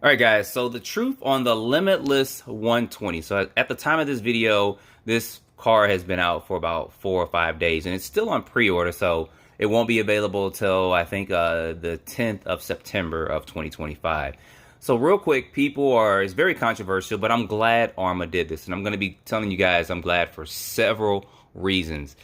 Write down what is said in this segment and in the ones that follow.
All right, guys. So the truth on the Limitless 120. So at the time of this video, this car has been out for about 4 or 5 days, and it's still on pre-order. So it won't be available till I think the 10th of September of 2025. So real quick, it's very controversial, but I'm glad Arrma did this, and I'm going to be telling you guys I'm glad for several reasons.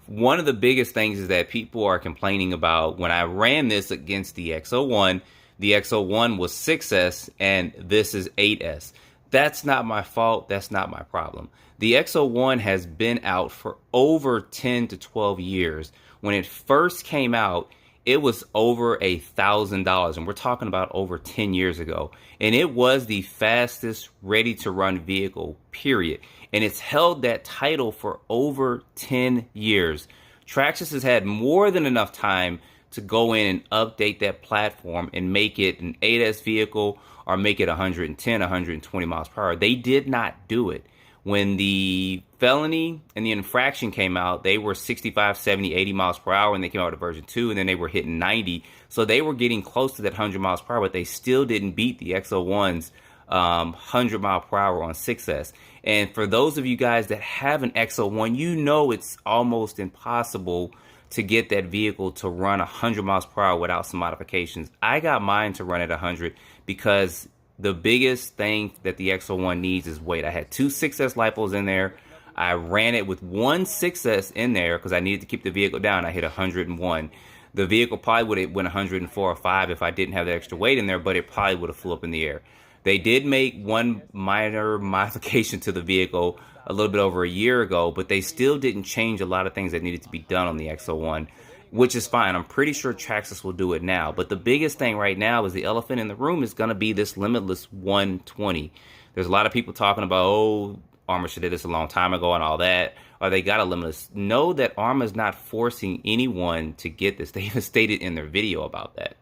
One of the biggest things is that people are complaining about when I ran this against the X01. The X01 was 6S and this is 8S. That's not my fault. That's not my problem. The X01 has been out for over 10 to 12 years. When it first came out, it was over $1,000, and we're talking about over 10 years ago. And it was the fastest ready-to-run vehicle, period. And it's held that title for over 10 years. Traxxas has had more than enough time to go in and update that platform and make it an 8S vehicle or make it 110, 120 miles per hour. They did not do it. When the felony and the infraction came out, they were 65, 70, 80 miles per hour, and they came out with version 2, and then they were hitting 90. So they were getting close to that 100 miles per hour, but they still didn't beat the X01's 100 mile per hour on 6S. And for those of you guys that have an X01, you know it's almost impossible to get that vehicle to run 100 miles per hour without some modifications. I got mine to run at 100 because the biggest thing that the X01 needs is weight. I had two 6S LiPos in there. I ran it with one 6S in there because I needed to keep the vehicle down. I hit 101. The vehicle probably would have went 104 or 5 if I didn't have the extra weight in there, but it probably would have flew up in the air. They did make one minor modification to the vehicle a little bit over a year ago, but they still didn't change a lot of things that needed to be done on the X01, which is fine. I'm pretty sure Traxxas will do it now. But the biggest thing right now is the elephant in the room is going to be this Limitless 120. There's a lot of people talking about, oh, Arrma should have did this a long time ago and all that, or they got a Limitless. Know that Arrma is not forcing anyone to get this. They even stated in their video about that.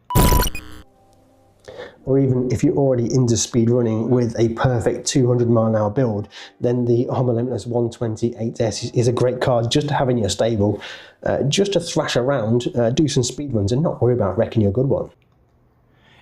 Or even if you're already into speed running with a perfect 200 mile an hour build, then the Arrma Limitless 128S is a great car just to have in your stable, just to thrash around, do some speed runs and not worry about wrecking your good one.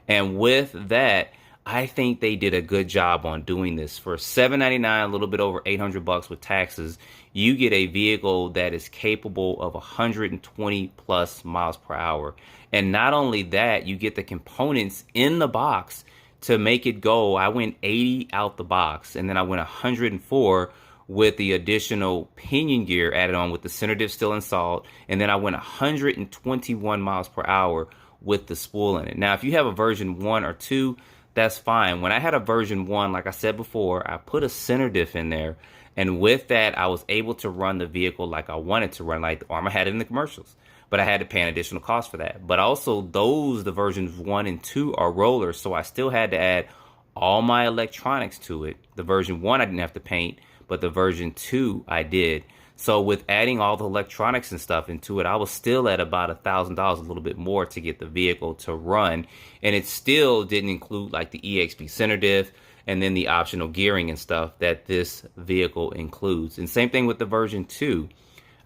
And with that, I think they did a good job on doing this. For $799, a little bit over $800 with taxes, you get a vehicle that is capable of 120 plus miles per hour. And not only that, you get the components in the box to make it go. I went 80 out the box, and then I went 104 with the additional pinion gear added on with the center diff still installed. And then I went 121 miles per hour with the spool in it. Now, if you have a version 1 or 2, that's fine. When I had a version 1, like I said before, I put a center diff in there. And with that, I was able to run the vehicle like I wanted to run, like the Arrma had it in the commercials. But I had to pay an additional cost for that. But also, the versions 1 and 2 are rollers, so I still had to add all my electronics to it. The version 1 I didn't have to paint, but the version 2 I did. So with adding all the electronics and stuff into it, I was still at about $1,000, a little bit more to get the vehicle to run. And it still didn't include like the EXP center diff and then the optional gearing and stuff that this vehicle includes. And same thing with the version 2.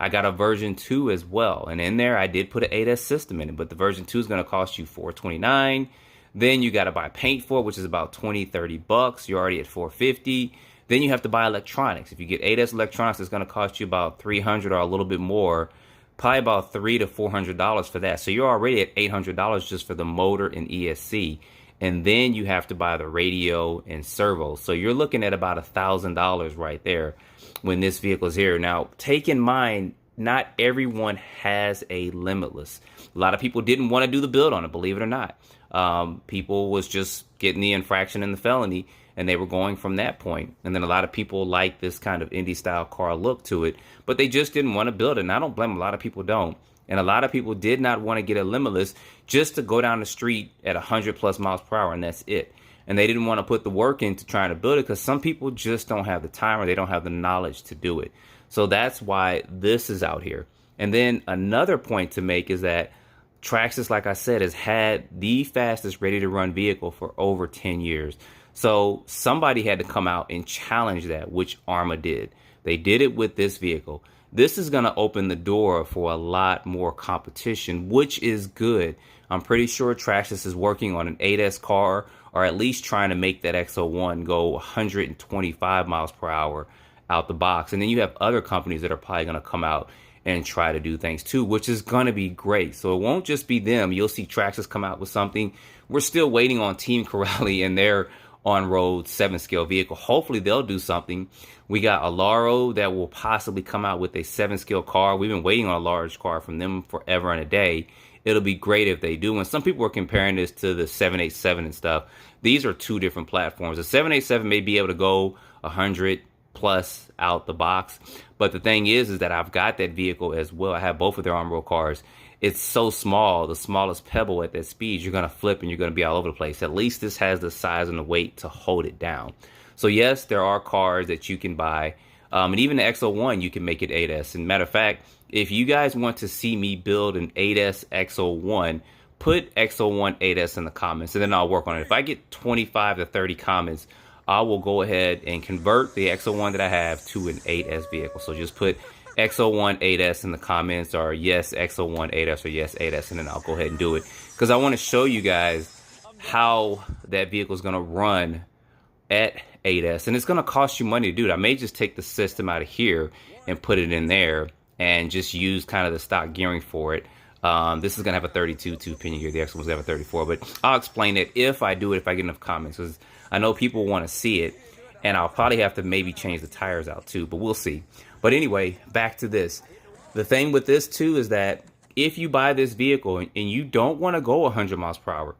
I got a version 2 as well. And in there, I did put an 8S system in it, but the version 2 is going to cost you $429. Then you got to buy paint for it, which is about $20-30. You're already at $450. Then you have to buy electronics. If you get 8S electronics, it's going to cost you about $300 or a little bit more, probably about $300 to $400 for that. So you're already at $800 just for the motor and ESC. And then you have to buy the radio and servo. So you're looking at about $1,000 right there when this vehicle is here. Now, take in mind, not everyone has a Limitless. A lot of people didn't want to do the build on it, believe it or not. People was just getting the infraction and the felony, and they were going from that point. And then a lot of people like this kind of indie style car look to it, but they just didn't want to build it. And I don't blame them. A lot of people don't. And a lot of people did not want to get a Limitless just to go down the street at 100 plus miles per hour, and that's it. And they didn't want to put the work into trying to build it because some people just don't have the time or they don't have the knowledge to do it. So that's why this is out here. And then another point to make is that Traxxas, like I said, has had the fastest ready-to-run vehicle for over 10 years. So somebody had to come out and challenge that, which Arrma did. They did it with this vehicle. This is going to open the door for a lot more competition, which is good. I'm pretty sure Traxxas is working on an 8S car are at least trying to make that X01 go 125 miles per hour out the box. And then you have other companies that are probably going to come out and try to do things too, which is going to be great. So it won't just be them. You'll see Traxxas come out with something. We're still waiting on Team Corelli and their on-road 7-scale vehicle. Hopefully they'll do something. We got Alaro that will possibly come out with a 7-scale car. We've been waiting on a large car from them forever and a day. It'll be great if they do. And some people are comparing this to the 787 and stuff. These are two different platforms. The 787 may be able to go 100 plus out the box, but the thing is that I've got that vehicle as well. I have both of their on-road cars. It's so small, the smallest pebble at that speed, you're going to flip and you're going to be all over the place. At least this has the size and the weight to hold it down. So yes, there are cars that you can buy, and even the X01, you can make it 8S. And matter of fact, if you guys want to see me build an 8S X01, put X01 8S in the comments, and then I'll work on it. If I get 25 to 30 comments, I will go ahead and convert the X01 that I have to an 8S vehicle. So just put X01 8S in the comments, or yes X01 8S, or yes 8S, and then I'll go ahead and do it, because I want to show you guys how that vehicle is going to run at 8S, and it's going to cost you money to do it. I may just take the system out of here and put it in there and just use kind of the stock gearing for it. This is going to have a 32 two-pinion gear. The X1's going to have a 34, but I'll explain it if I do it, if I get enough comments, because I know people want to see it, and I'll probably have to maybe change the tires out too, but we'll see. But anyway, back to this. The thing with this too is that if you buy this vehicle and you don't want to go 100 miles per hour,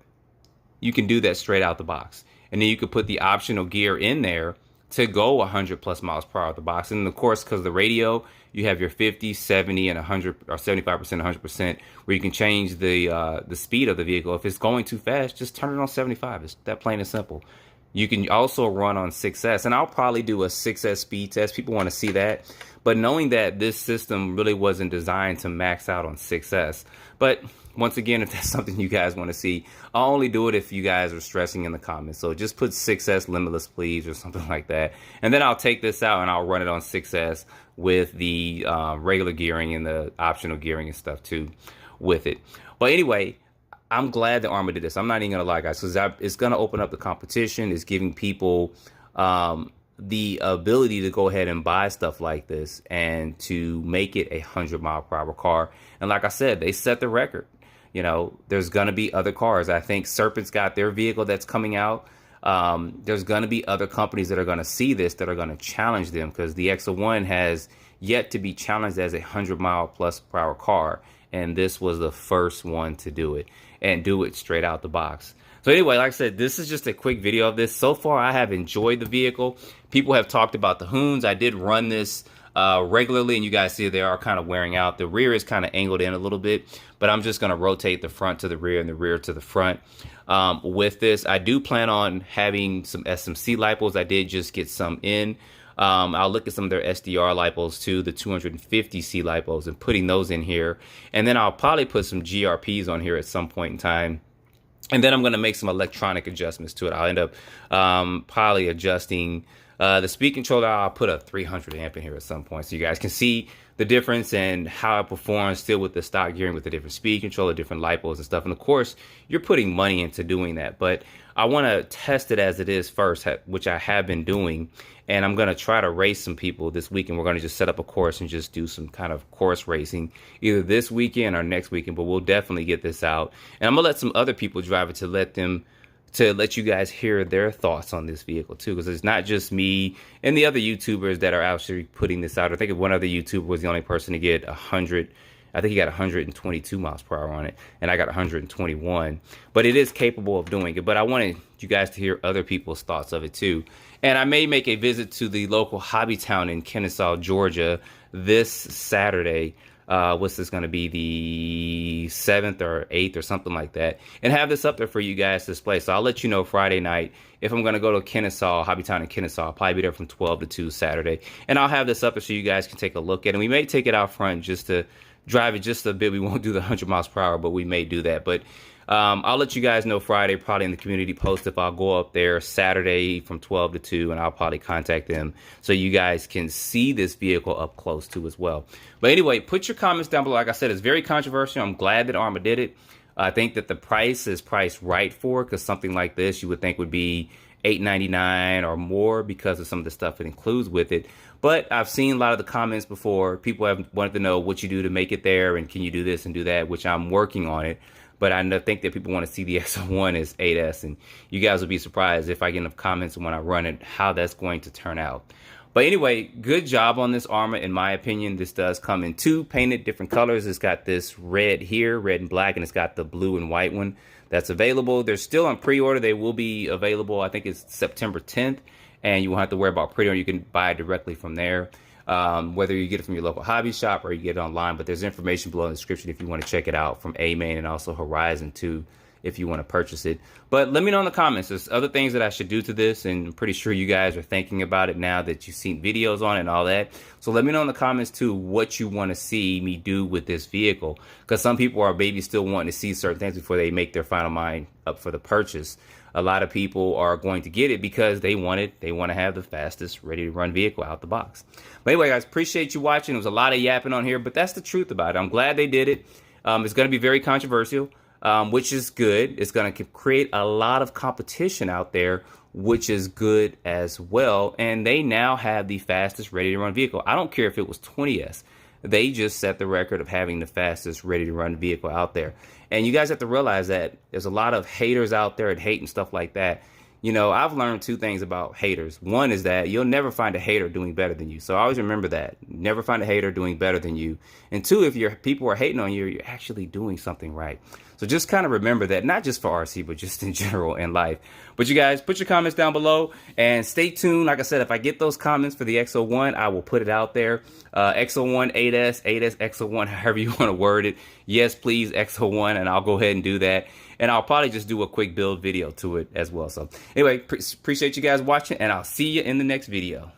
you can do that straight out the box. And then you could put the optional gear in there to go 100 plus miles per hour out the box. And of course, because of the radio, you have your 50, 70, and 100, or 75%, 100%, where you can change the speed of the vehicle. If it's going too fast, just turn it on 75. It's that plain and simple. You can also run on 6S, and I'll probably do a 6S speed test. People want to see that. But knowing that this system really wasn't designed to max out on 6S. But once again, if that's something you guys want to see, I'll only do it if you guys are stressing in the comments. So just put 6S limitless, please, or something like that. And then I'll take this out and I'll run it on 6S with the regular gearing and the optional gearing and stuff too with it. But anyway, I'm glad that Arrma did this. I'm not even going to lie, guys, because it's going to open up the competition. It's giving people the ability to go ahead and buy stuff like this and to make it 100 mile per hour car. And like I said, they set the record. You know, there's going to be other cars. I think Serpent's got their vehicle that's coming out. There's going to be other companies that are going to see this, that are going to challenge them, because the X01 has yet to be challenged as 100 mile plus per hour car. And this was the first one to do it, and do it straight out the box. So anyway, like I said, this is just a quick video of this. So far, I have enjoyed the vehicle. People have talked about the Hoons. I did run this regularly, and you guys see they are kind of wearing out. The rear is kind of angled in a little bit, but I'm just going to rotate the front to the rear and the rear to the front. With this, I do plan on having some SMC lipos. I did just get some in. I'll look at some of their SDR lipos too, the 250C lipos, and putting those in here. And then I'll probably put some GRPs on here at some point in time. And then I'm going to make some electronic adjustments to it. I'll end up probably adjusting the speed controller. I'll put a 300 amp in here at some point, so you guys can see the difference and how it performs still with the stock gearing, with the different speed controller, different lipos and stuff. And of course, you're putting money into doing that. But I want to test it as it is first, which I have been doing. And I'm going to try to race some people this weekend. We're going to just set up a course and just do some kind of course racing either this weekend or next weekend. But we'll definitely get this out. And I'm going to let some other people drive it to let you guys hear their thoughts on this vehicle too, because it's not just me and the other YouTubers that are actually putting this out. I think one other YouTuber was the only person to get 100. I think he got 122 miles per hour on it, and I got 121. But it is capable of doing it. But I wanted you guys to hear other people's thoughts of it too. And I may make a visit to the local hobby town in Kennesaw, Georgia this Saturday. What's this going to be, the 7th or 8th or something like that, and have this up there for you guys to display. So I'll let you know Friday night if I'm going to go to Kennesaw, hobby town in Kennesaw. I'll probably be there from 12 to 2 Saturday, and I'll have this up there so you guys can take a look at it. And we may take it out front just to drive it just a bit. We won't do the 100 miles per hour, but we may do that. But I'll let you guys know Friday, probably in the community post, if I'll go up there Saturday from 12 to 2, and I'll probably contact them so you guys can see this vehicle up close too as well. But anyway, put your comments down below. Like I said, it's very controversial. I'm glad that Arrma did it. I think that the price is priced right for, because something like this you would think would be $8.99 or more because of some of the stuff it includes with it. But I've seen a lot of the comments before. People have wanted to know what you do to make it there, and can you do this and do that, which I'm working on it. But I think that people want to see the X01 as 8S, and you guys will be surprised if I get enough comments when I run it, how that's going to turn out. But anyway, good job on this armor, in my opinion. This does come in 2 painted different colors. It's got this red here, red and black, and it's got the blue and white one that's available. They're still on pre-order. They will be available, I think it's September 10th, and you won't have to worry about pre-order. You can buy it directly from there, whether you get it from your local hobby shop or you get it online. But there's information below in the description if you want to check it out, from AMain and also Horizon 2, if you want to purchase it. But let me know in the comments. There's other things that I should do to this, and I'm pretty sure you guys are thinking about it now that you've seen videos on it and all that. So let me know in the comments too what you want to see me do with this vehicle, because some people are maybe still wanting to see certain things before they make their final mind up for the purchase. A lot of people are going to get it because they want it. They want to have the fastest ready to run vehicle out the box. But anyway, guys, appreciate you watching. There was a lot of yapping on here, but that's the truth about it. I'm glad they did it. It's going to be very controversial, which is good. It's going to create a lot of competition out there, which is good as well. And they now have the fastest ready to run vehicle. I don't care if it was 20S. They just set the record of having the fastest ready to run vehicle out there. And you guys have to realize that there's a lot of haters out there and hate and stuff like that. You know, I've learned 2 things about haters. One is that you'll never find a hater doing better than you. So always remember that. Never find a hater doing better than you. And 2, if your people are hating on you, you're actually doing something right. So just kind of remember that, not just for RC, but just in general in life. But you guys, put your comments down below and stay tuned. Like I said, if I get those comments for the X01, I will put it out there. X01, 8S, 8S, X01, however you want to word it. Yes, please, X01, and I'll go ahead and do that. And I'll probably just do a quick build video to it as well. So anyway, appreciate you guys watching, and I'll see you in the next video.